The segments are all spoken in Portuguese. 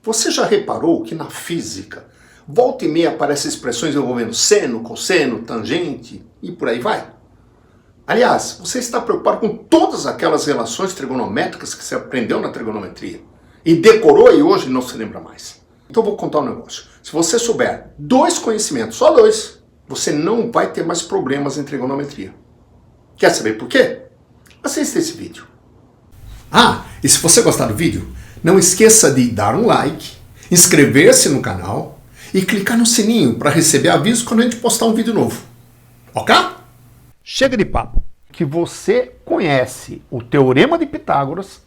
Você já reparou que na física, volta e meia aparecem expressões envolvendo seno, cosseno, tangente e por aí vai? Aliás, você está preocupado com todas aquelas relações trigonométricas que você aprendeu na trigonometria e decorou e hoje não se lembra mais. Então eu vou contar um negócio. Se você souber 2 conhecimentos, só 2, você não vai ter mais problemas em trigonometria. Quer saber por quê? Assista esse vídeo. E se você gostar do vídeo, não esqueça de dar um like, inscrever-se no canal e clicar no sininho para receber aviso quando a gente postar um vídeo novo. Ok? Chega de papo. Que você conhece o Teorema de Pitágoras,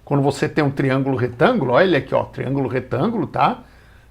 quando você tem um triângulo retângulo, olha aqui, ó, triângulo retângulo, tá?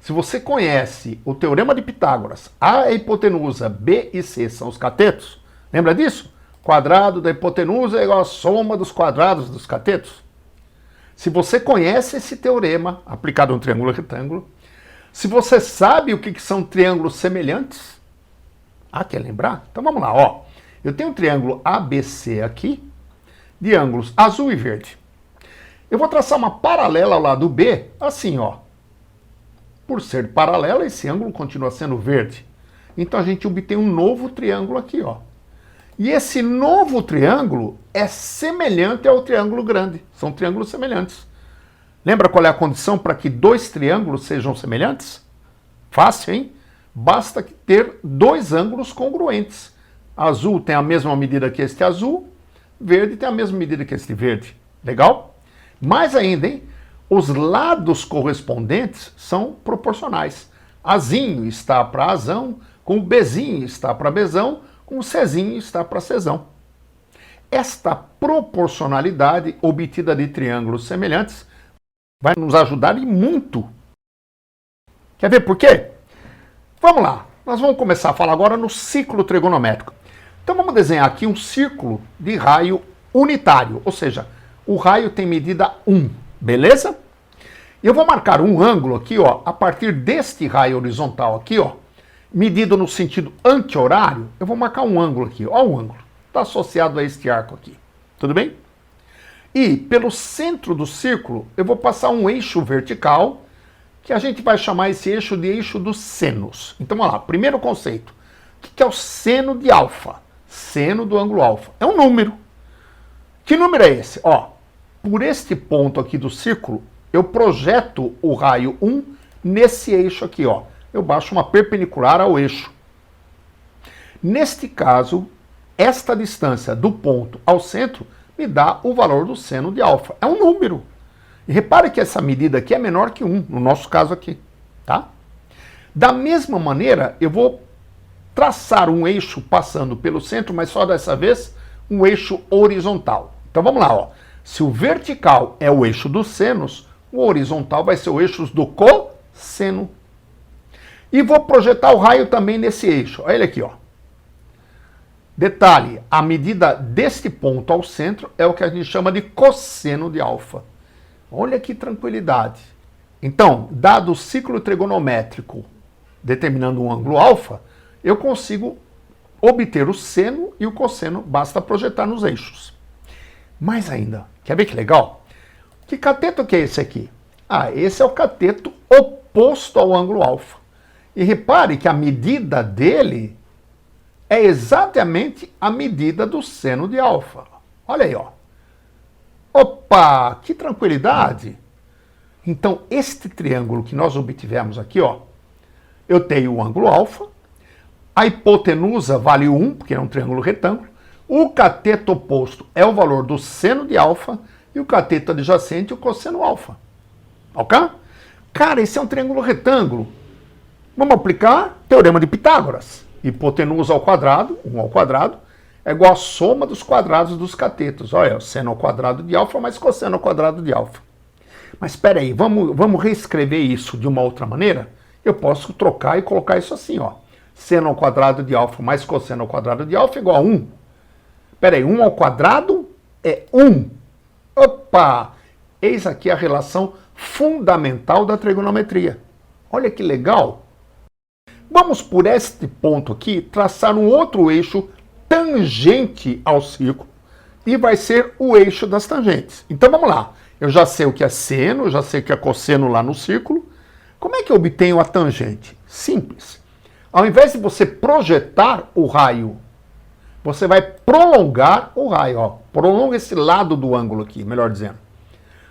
Se você conhece o Teorema de Pitágoras, A é a hipotenusa, B e C são os catetos, lembra disso? Quadrado da hipotenusa é igual à soma dos quadrados dos catetos. Se você conhece esse teorema aplicado a um triângulo retângulo, se você sabe o que são triângulos semelhantes, quer lembrar? Então vamos lá, ó. Eu tenho um triângulo ABC aqui, de ângulos azul e verde. Eu vou traçar uma paralela ao lado B, assim, ó. Por ser paralela, esse ângulo continua sendo verde. Então a gente obtém um novo triângulo aqui, ó. E esse novo triângulo é semelhante ao triângulo grande. São triângulos semelhantes. Lembra qual é a condição para que 2 triângulos sejam semelhantes? Fácil, hein? Basta ter 2 ângulos congruentes. Azul tem a mesma medida que este azul, verde tem a mesma medida que este verde. Legal? Mais ainda, hein? Os lados correspondentes são proporcionais. Azinho está para azão, com o Bzinho está para Bzão, com o Czinho está para Czão. Esta proporcionalidade obtida de triângulos semelhantes vai nos ajudar e muito. Quer ver por quê? Vamos lá, nós vamos começar a falar agora no ciclo trigonométrico. Então vamos desenhar aqui um círculo de raio unitário, ou seja, o raio tem medida 1, beleza? E eu vou marcar um ângulo aqui, ó, a partir deste raio horizontal aqui, ó, medido no sentido anti-horário, eu vou marcar um ângulo aqui, ó, o ângulo, está associado a este arco aqui, tudo bem? E pelo centro do círculo, eu vou passar um eixo vertical, que a gente vai chamar esse eixo de eixo dos senos. Então vamos lá, primeiro conceito, o que é o seno de alfa? Seno do ângulo alfa, é um número. Que número é esse? Ó, por este ponto aqui do círculo, eu projeto o raio 1 nesse eixo aqui, ó. Eu baixo uma perpendicular ao eixo. Neste caso, esta distância do ponto ao centro me dá o valor do seno de alfa. É um número. E repare que essa medida aqui é menor que 1, no nosso caso aqui, tá? Da mesma maneira, eu vou traçar um eixo passando pelo centro, mas só dessa vez um eixo horizontal. Então vamos lá, ó. Se o vertical é o eixo dos senos, o horizontal vai ser o eixo do cosseno. E vou projetar o raio também nesse eixo. Olha ele aqui, ó. Detalhe, a medida deste ponto ao centro é o que a gente chama de cosseno de alfa. Olha que tranquilidade. Então, dado o ciclo trigonométrico determinando um ângulo alfa, eu consigo obter o seno e o cosseno, basta projetar nos eixos. Mais ainda, quer ver que legal? Que cateto que é esse aqui? Esse é o cateto oposto ao ângulo alfa. E repare que a medida dele é exatamente a medida do seno de alfa. Olha aí, ó. Opa, que tranquilidade! Então, este triângulo que nós obtivemos aqui, ó, eu tenho o ângulo alfa, a hipotenusa vale 1, porque é um triângulo retângulo, o cateto oposto é o valor do seno de alfa e o cateto adjacente o cosseno alfa. Ok? Cara, esse é um triângulo retângulo. Vamos aplicar Teorema de Pitágoras. Hipotenusa ao quadrado, 1 ao quadrado, é igual à soma dos quadrados dos catetos. Olha, seno ao quadrado de alfa mais cosseno ao quadrado de alfa. Mas espera aí, vamos reescrever isso de uma outra maneira? Eu posso trocar e colocar isso assim, ó. Seno ao quadrado de alfa mais cosseno ao quadrado de alfa é igual a 1. Espera aí, 1 ao quadrado é 1. Opa! Eis aqui a relação fundamental da trigonometria. Olha que legal! Vamos por este ponto aqui traçar um outro eixo tangente ao círculo e vai ser o eixo das tangentes. Então vamos lá. Eu já sei o que é seno, eu já sei o que é cosseno lá no círculo. Como é que eu obtenho a tangente? Simples. Ao invés de você projetar o raio, você vai prolongar o raio. Ó. Prolonga esse lado do ângulo aqui, melhor dizendo.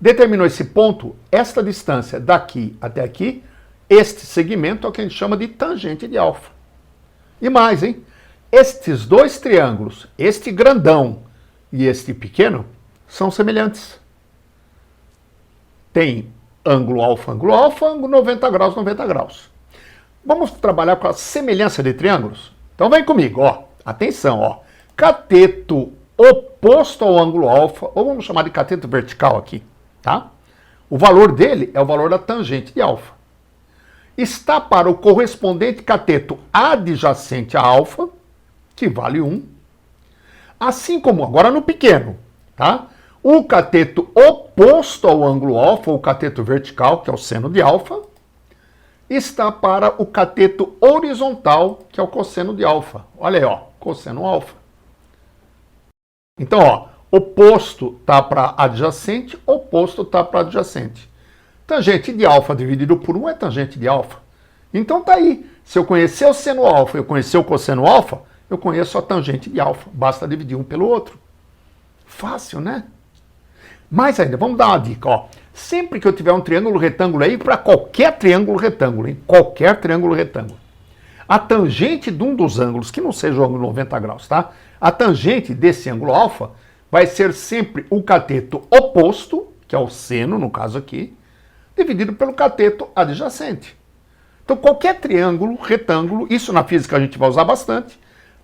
Determinou esse ponto, esta distância daqui até aqui, este segmento é o que a gente chama de tangente de alfa. E mais, hein? Estes dois triângulos, este grandão e este pequeno, são semelhantes. Tem ângulo alfa, ângulo 90 graus, 90 graus. Vamos trabalhar com a semelhança de triângulos? Então vem comigo, ó. Atenção, ó. Cateto oposto ao ângulo alfa, ou vamos chamar de cateto vertical aqui, tá? O valor dele é o valor da tangente de alfa. Está para o correspondente cateto adjacente a alfa, que vale 1. Assim como agora no pequeno, tá? O cateto oposto ao ângulo alfa, ou cateto vertical, que é o seno de alfa, está para o cateto horizontal, que é o cosseno de alfa. Olha aí, ó, cosseno alfa. Então, ó, oposto está para adjacente, oposto está para adjacente. Tangente de alfa dividido por 1 é tangente de alfa. Então tá aí. Se eu conhecer o seno alfa e eu conhecer o cosseno alfa, eu conheço a tangente de alfa. Basta dividir um pelo outro. Fácil, né? Mais ainda, vamos dar uma dica, ó. Sempre que eu tiver um triângulo retângulo aí, para qualquer triângulo retângulo, hein? Qualquer triângulo retângulo. A tangente de um dos ângulos, que não seja o ângulo 90 graus, tá? A tangente desse ângulo alfa vai ser sempre o cateto oposto, que é o seno, no caso aqui, dividido pelo cateto adjacente. Então, qualquer triângulo retângulo, isso na física a gente vai usar bastante,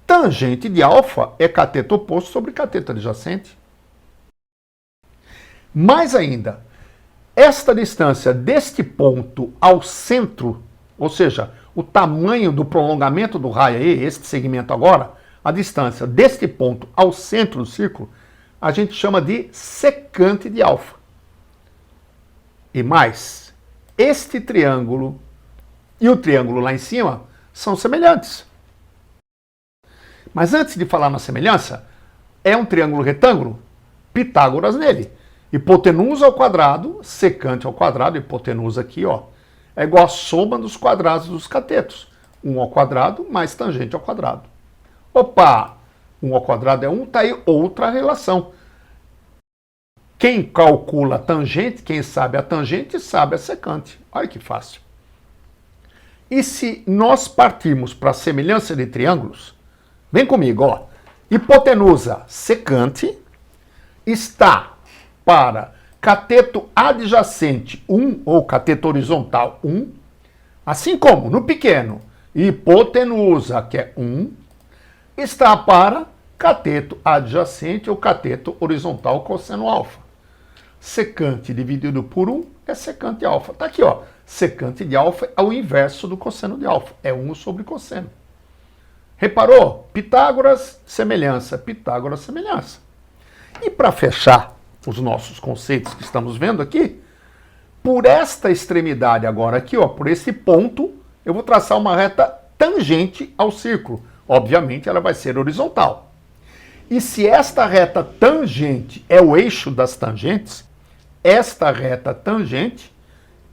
tangente de alfa é cateto oposto sobre cateto adjacente. Mais ainda, esta distância deste ponto ao centro, ou seja, o tamanho do prolongamento do raio aí, este segmento agora, a distância deste ponto ao centro do círculo, a gente chama de secante de alfa. E mais, este triângulo e o triângulo lá em cima são semelhantes. Mas antes de falar na semelhança, é um triângulo retângulo? Pitágoras nele. Hipotenusa ao quadrado, secante ao quadrado, hipotenusa aqui, ó, é igual a soma dos quadrados dos catetos. 1 ao quadrado mais tangente ao quadrado. Opa! 1 ao quadrado é 1, tá aí outra relação. Quem calcula a tangente, quem sabe a tangente, sabe a secante. Olha que fácil. E se nós partirmos para a semelhança de triângulos, vem comigo, ó. Hipotenusa secante está para cateto adjacente 1 ou cateto horizontal 1, assim como no pequeno, hipotenusa, que é 1, está para cateto adjacente ou cateto horizontal cosseno alfa. Secante dividido por 1 é secante alfa. Está aqui, ó. Secante de alfa é o inverso do cosseno de alfa. É 1 sobre cosseno. Reparou? Pitágoras, semelhança. Pitágoras, semelhança. E para fechar os nossos conceitos que estamos vendo aqui, por esta extremidade agora aqui, ó, por esse ponto, eu vou traçar uma reta tangente ao círculo. Obviamente ela vai ser horizontal. E se esta reta tangente é o eixo das tangentes, esta reta tangente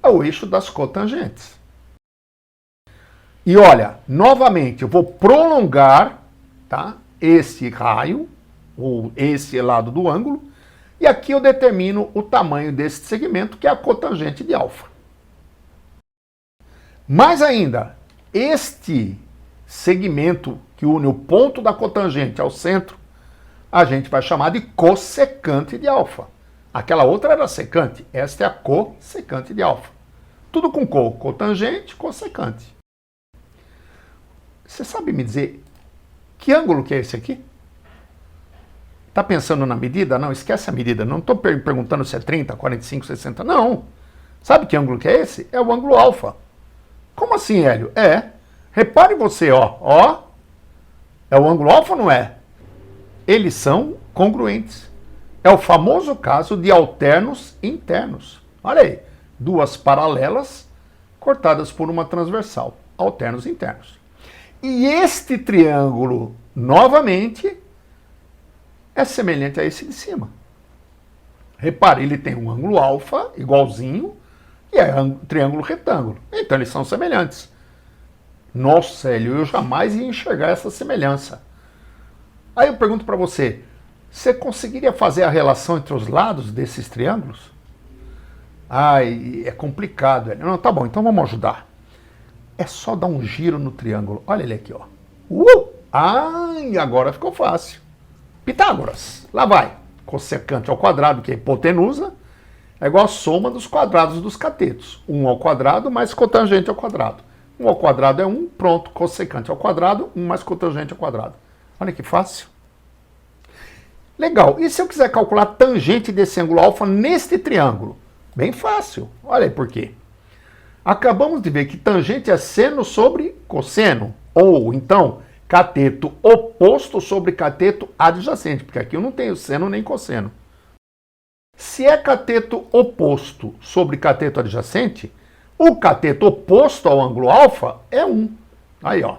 é o eixo das cotangentes. E olha, novamente, eu vou prolongar, tá, esse raio, ou esse lado do ângulo, e aqui eu determino o tamanho desse segmento, que é a cotangente de alfa. Mais ainda, este segmento que une o ponto da cotangente ao centro, a gente vai chamar de cossecante de alfa. Aquela outra era secante, esta é a cossecante de alfa. Tudo com cotangente, cossecante. Você sabe me dizer que ângulo que é esse aqui? Está pensando na medida? Não, esquece a medida. Não estou perguntando se é 30, 45, 60. Não. Sabe que ângulo que é esse? É o ângulo alfa. Como assim, Hélio? É. Repare você, ó. Ó. É o ângulo alfa ou não é? Eles são congruentes. É o famoso caso de alternos internos. Olha aí. Duas paralelas cortadas por uma transversal. Alternos internos. E este triângulo, novamente, é semelhante a esse de cima. Repare, ele tem um ângulo alfa igualzinho e é triângulo retângulo. Então eles são semelhantes. Nossa, Hélio, eu jamais ia enxergar essa semelhança. Aí eu pergunto para você, você conseguiria fazer a relação entre os lados desses triângulos? Ai, é complicado, Hélio. Não, tá bom, então vamos ajudar. É só dar um giro no triângulo. Olha ele aqui, ó. Ai, agora ficou fácil. Pitágoras, lá vai. Cossecante ao quadrado, que é hipotenusa, é igual a soma dos quadrados dos catetos. 1 ao quadrado mais cotangente ao quadrado. 1 ao quadrado é 1, pronto, cossecante ao quadrado, 1 mais cotangente ao quadrado. Olha que fácil. Legal, e se eu quiser calcular a tangente desse ângulo alfa neste triângulo? Bem fácil, olha aí por quê. Acabamos de ver que tangente é seno sobre cosseno, ou então cateto oposto sobre cateto adjacente, porque aqui eu não tenho seno nem cosseno. Se é cateto oposto sobre cateto adjacente, o cateto oposto ao ângulo alfa é 1. Aí, ó.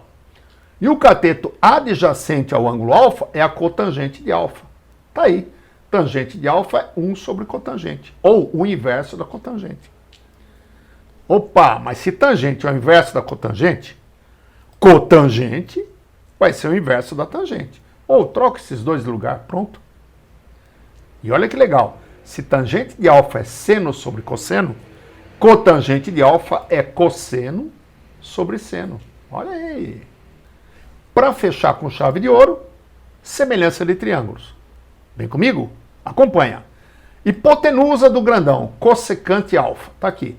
E o cateto adjacente ao ângulo alfa é a cotangente de alfa. Tá aí. Tangente de alfa é 1 sobre cotangente, ou o inverso da cotangente. Opa, mas se tangente é o inverso da cotangente, cotangente vai ser o inverso da tangente. Ou troca esses dois de lugar, pronto. E olha que legal, se tangente de alfa é seno sobre cosseno, cotangente de alfa é cosseno sobre seno. Olha aí. Para fechar com chave de ouro, semelhança de triângulos. Vem comigo? Acompanha. Hipotenusa do grandão, cossecante alfa. Está aqui.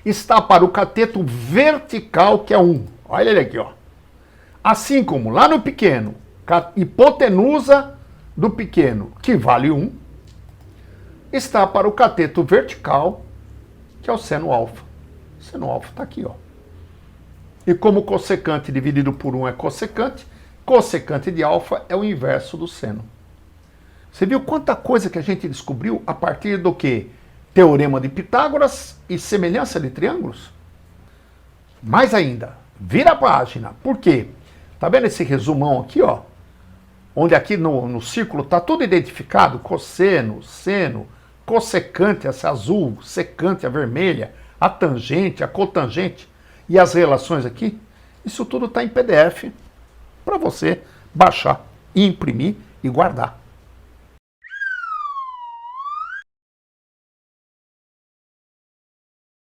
Está para o cateto vertical, que é 1. Olha ele aqui, ó. Assim como lá no pequeno, hipotenusa do pequeno, que vale 1, está para o cateto vertical, que é o seno alfa. O seno alfa está aqui, ó. E como cossecante dividido por 1 é cossecante, cossecante de alfa é o inverso do seno. Você viu quanta coisa que a gente descobriu a partir do quê? Teorema de Pitágoras e semelhança de triângulos? Mais ainda, vira a página. Por quê? Tá vendo esse resumão aqui, ó? Onde aqui no círculo está tudo identificado, cosseno, seno, cossecante, essa azul, secante, a vermelha, a tangente, a cotangente e as relações aqui. Isso tudo está em PDF para você baixar, imprimir e guardar.